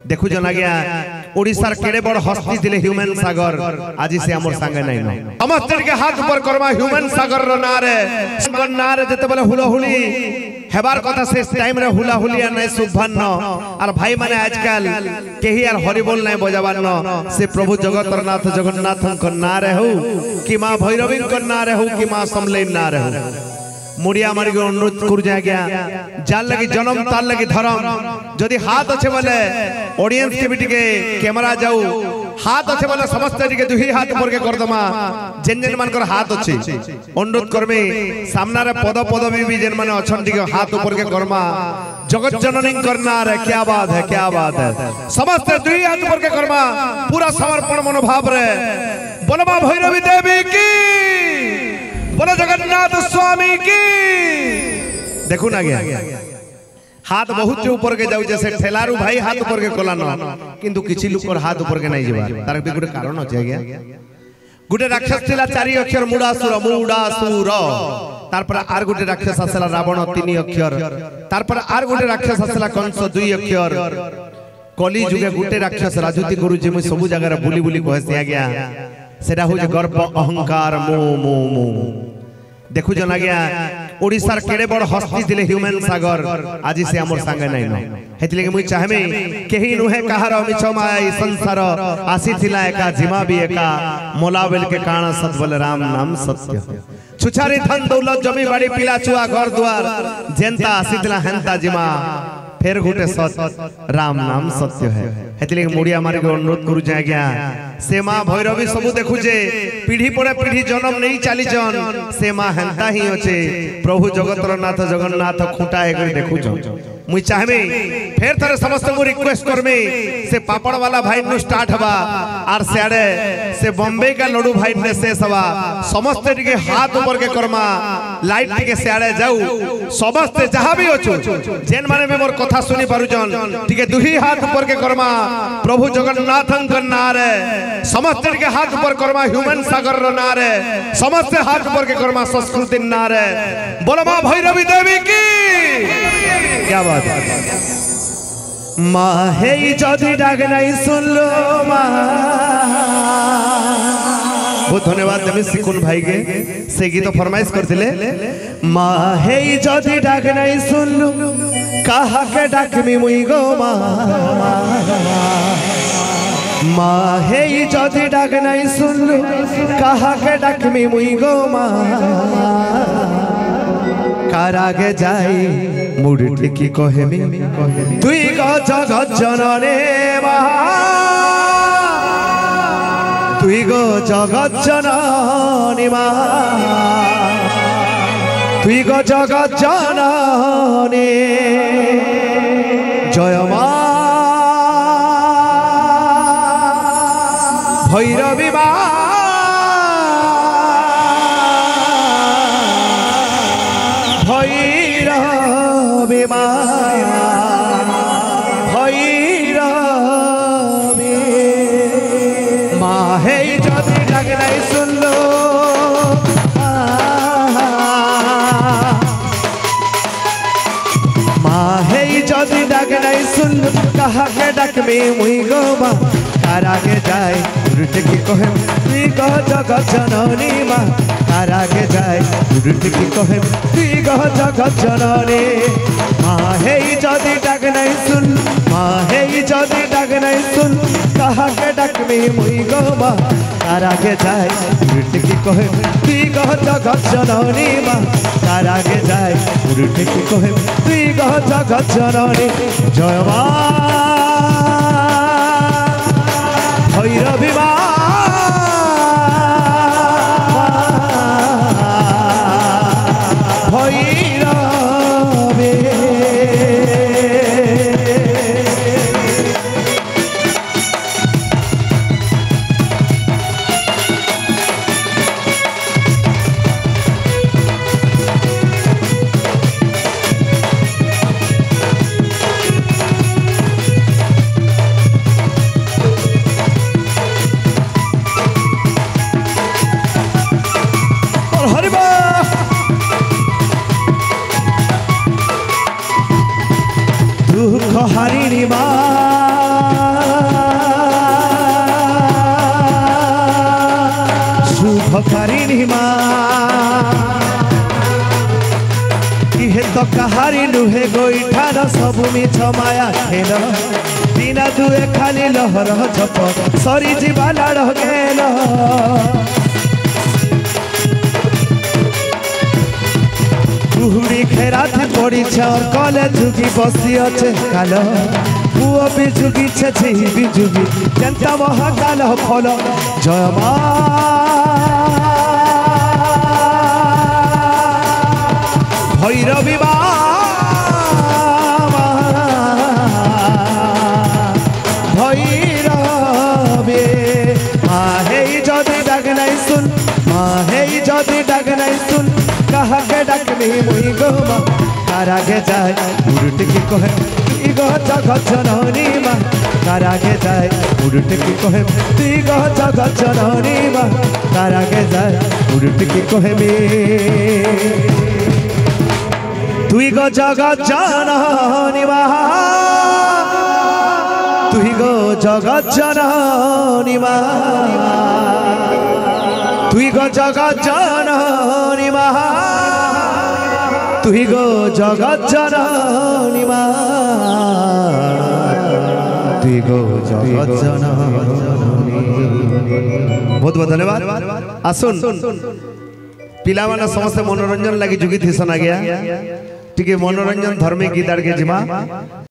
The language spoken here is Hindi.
देखु जना गया ओडिसार केड़े बड़ हस्ती दिले ह्यूमन सागर आज से हमर संगे नै न समस्त के हाथ ऊपर करमा ह्यूमन सागर रो नारे संगर नारे जते बेले हुलहुली हेबार कथा से टाइम रे हुलाहुली आ नै सुभान और भाई माने आजकल केही यार हरि बोल नै बजाबान से प्रभु जगतरनाथ जगन्नाथन को नारे हो कि मां भैरवी को नारे हो कि मां समले नारे हो मुड़िया मारी को अनुरोध कर जा गया जाल लगी जन्म तार लगी धर्म जदि हाथ अच्छे बोले ऑडियंस के भी टिके कैमरा जाऊ हाथ अच्छे बोले समस्त टिके दुही हाथ ऊपर के कर दमा जेन जेन मान कर हाथ अच्छे अनुरोध करमे सामना रे पद पदवी भी जेन माने अछन टिके हाथ ऊपर के करमा जगत जननी करना रे क्या बात है समस्त दुही हाथ ऊपर के करमा पूरा समर्पण मनोभाव रे बोलबा भैरवी देवी की बोलो जगन्नाथ स्वामी की देखो ना गया हाथ बहुत ऊपर के जाऊ जैसे ठेलारू भाई हाथ ऊपर के कोला न किंतु किछि लोकर हाथ ऊपर के नहीं जेबा तार भी गुटे कारण अछि गया गुटे राक्षस थिला 4 अक्षर मुडासुर तार पर आर गुटे राक्षस आसला रावण 3 अक्षर तार पर आर गुटे राक्षस आसला कंस 2 अक्षर कली जुगे गुटे राक्षस राजूति गुरु जी मु सब जगह रे बुली बुली कहसिया गया सेटा हो जे गर्व अहंकार मो देखु जना गया ओडिसार केड़े बड़ हस्ती दिले ह्यूमन सागर आज से हमर संगे नै न हेतले के मुई चाहमे केही नुहे कहार मिछ माया संसार आसी थिला एका जिमा भी एका मोलावेल के काण सत बोले राम नाम सत्य छुछारी धन दौलत जमी बाड़ी पिला चुआ घर द्वार जेंता आसी थिला हेंता जिमा फिर गुटे सत राम नाम सत्य है हेतले मुड़िया मारी को अनुरोध करू जा गया से मां भैरवी सब देखु जे पीढ़ी पर पीढ़ी जन्म नहीं चाली जन से मां हंता ही होचे प्रभु जगतरनाथ जगन्नाथ खुटा एक देखु जन मुई चाहबे फिर थरे समस्त को रिक्वेस्ट करमे से पापड़ वाला भाई नु स्टार्ट हवा आर सेडे से बॉम्बे का लड्डू भाई ने शेष हवा समस्त के हाथ ऊपर के कर्मा लाइट के सेडे जाऊ समस्त जहां भी होचु जेन माने में मोर कथा सुनी पारु जन ठीक है दुही हाथ ऊपर के कर्मा प्रभु जगन्नाथन का नारे समस्त के हाथ ऊपर कर्मा ह्यूमन सागर रो नारे समस्त हाथ ऊपर के कर्मा संस्कृति नारे बोलो मां भैरवी देवी की क्या बात है मां हे जदि डाक नहीं सुन लो मां बहुत धन्यवाद देवी सिकुन भाई के से गीत फरमाइश करथिले मां हे जदि डाक नहीं सुन लो कहा के डाकमी मुई गो मां हे जदि डाक नहीं सुन लो कहा के डाकमी मुई गो कारागे जाई मुड़ ठिकी कहेमी तुई गज जनने तुई गो जगत जननी तुई गो जगत जननी जय मा भैरवी मा भैरवी मा भैरवी माँ हे जदि डाक नहीं सुन लो माँ हे जदि डाक नहीं सुन लो कहा के डाक में मुई गो माँ कारागे जाए रुटकी कहे तुई गो जगत जननी माँ कारागे जाए रुटकी कहे तुई गो जगत जननी माँ हे जदि डाक नहीं सुन माँ हे जदि डाक नहीं सुन कहा के डाक में मुई गो माँ कारागे जाए रुटकी कहे तुई गो जगत जननी माँ कारागे जाए रुटकी कहे तुई गो जगत जननी जय माँ भैरवी माँ भखारिणी माँ इहे तो कहारी नुहे गोईठार सब मिछ माया खेल दिना दुए खाली लहर झप सरी जीवा लाड़ गेल कुहुड़ी खेरा थी पड़ी और कॉलेज झुकी बसी अच्छे काल पुओ भी झुकी छे भी झुकी जनता महाकाल फल जय माँ भैरवी भैरवे माहे जदि डाक नहीं सुन माहे जदि डाक नहीं सुन कहा के डाकनी मुई गो माँ तारागे जाए उड़ट की कहे गो जगत जननी माँ तारागे जाए उड़ट की कहे गो जगत जननी माँ तारागे जाए उड़ट की कहे तुई गो जगत जननी माँ तुई गो जगत जननी माँ तुई गो जगत जननी माँ तुई गो जगत जननी माँ तुई गो जगत जननी। बहुत बहुत धन्यवाद। आसुन पिला माने समस्त मनोरंजन लगी जुगी थी सना गया टिके मनोरंजन धर्मी गीत आड़ के जिमा।